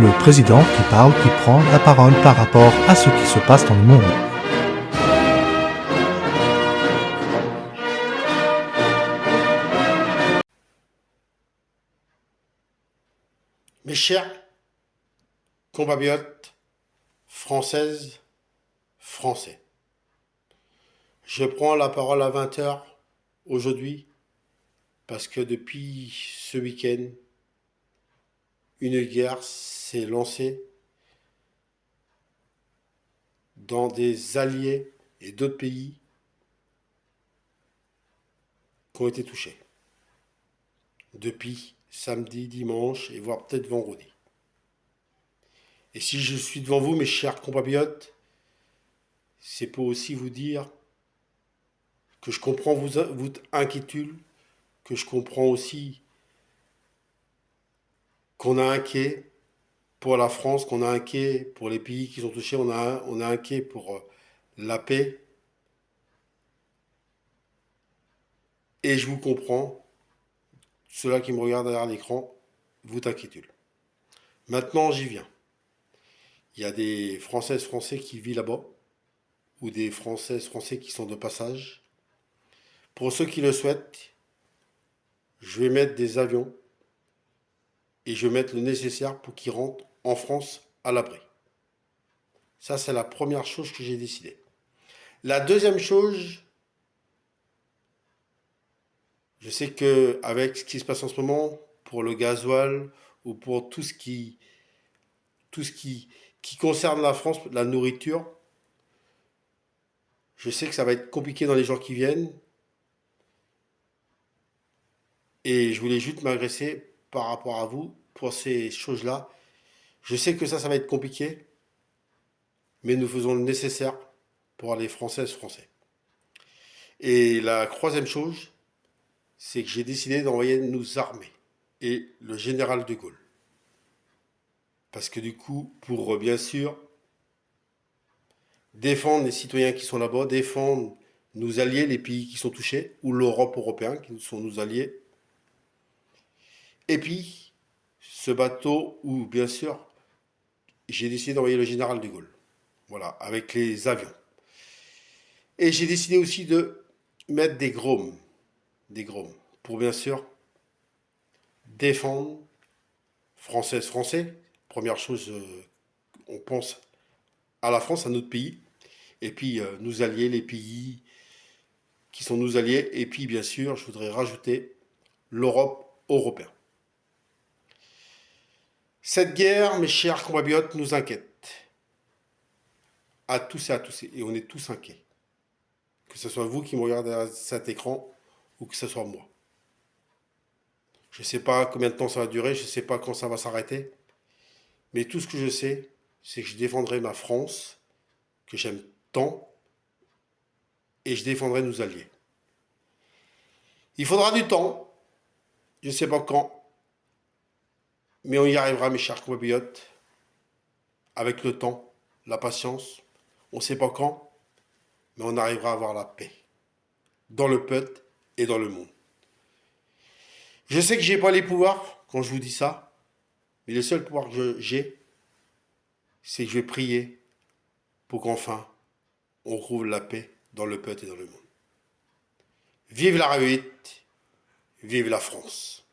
le président qui prend la parole par rapport à ce qui se passe dans le monde. Mes chers compatriotes françaises, français, je prends la parole à 20 heures aujourd'hui parce que depuis ce week-end, une guerre s'est lancée dans des alliés et d'autres pays qui ont été touchés. Depuis samedi, dimanche et voire peut-être vendredi. Et si je suis devant vous, mes chers compatriotes, c'est pour aussi vous dire que je comprends votre inquiétude, que je comprends aussi qu'on a un quai pour la France, qu'on a un quai pour les pays qui sont touchés, on a un quai pour la paix. Et je vous comprends, ceux-là qui me regardent derrière l'écran, votre inquiétude. Maintenant, j'y viens. Il y a des Françaises, Français qui vivent là-bas, ou des Françaises, Français qui sont de passage. Pour ceux qui le souhaitent, je vais mettre des avions et je vais mettre le nécessaire pour qu'ils rentrent en France à l'abri. Ça, c'est la première chose que j'ai décidé. La deuxième chose, je sais que avec ce qui se passe en ce moment, pour le gasoil ou pour tout ce qui concerne la France, la nourriture, je sais que ça va être compliqué dans les jours qui viennent. Et je voulais juste m'agresser par rapport à vous pour ces choses-là. Je sais que ça va être compliqué, mais nous faisons le nécessaire pour les Françaises, Français. Et la troisième chose, c'est que j'ai décidé d'envoyer nos armées et le général de Gaulle. Parce que du coup, pour bien sûr défendre les citoyens qui sont là-bas, défendre nos alliés, les pays qui sont touchés, ou l'Europe européenne, qui sont nos alliés. Et puis, ce bateau où, bien sûr, j'ai décidé d'envoyer le général de Gaulle. Voilà, avec les avions. Et j'ai décidé aussi de mettre des groms, pour bien sûr défendre Françaises, Français. Première chose, on pense à la France, à notre pays, et puis nos alliés, les pays qui sont nos alliés, et puis bien sûr, je voudrais rajouter l'Europe européenne. Cette guerre, mes chers compatriotes, nous inquiète. À tous et à tous, et on est tous inquiets. Que ce soit vous qui me regardez à cet écran, ou que ce soit moi. Je ne sais pas combien de temps ça va durer, je ne sais pas quand ça va s'arrêter, mais tout ce que je sais, c'est que je défendrai ma France, que j'aime tant, et je défendrai nos alliés. Il faudra du temps, je ne sais pas quand, mais on y arrivera, mes chers compatriotes, avec le temps, la patience. On ne sait pas quand, mais on arrivera à avoir la paix, dans le peuple et dans le monde. Je sais que je n'ai pas les pouvoirs quand je vous dis ça, mais le seul pouvoir que j'ai, c'est que je vais prier pour qu'enfin on trouve la paix dans le peuple et dans le monde. Vive la République, vive la France.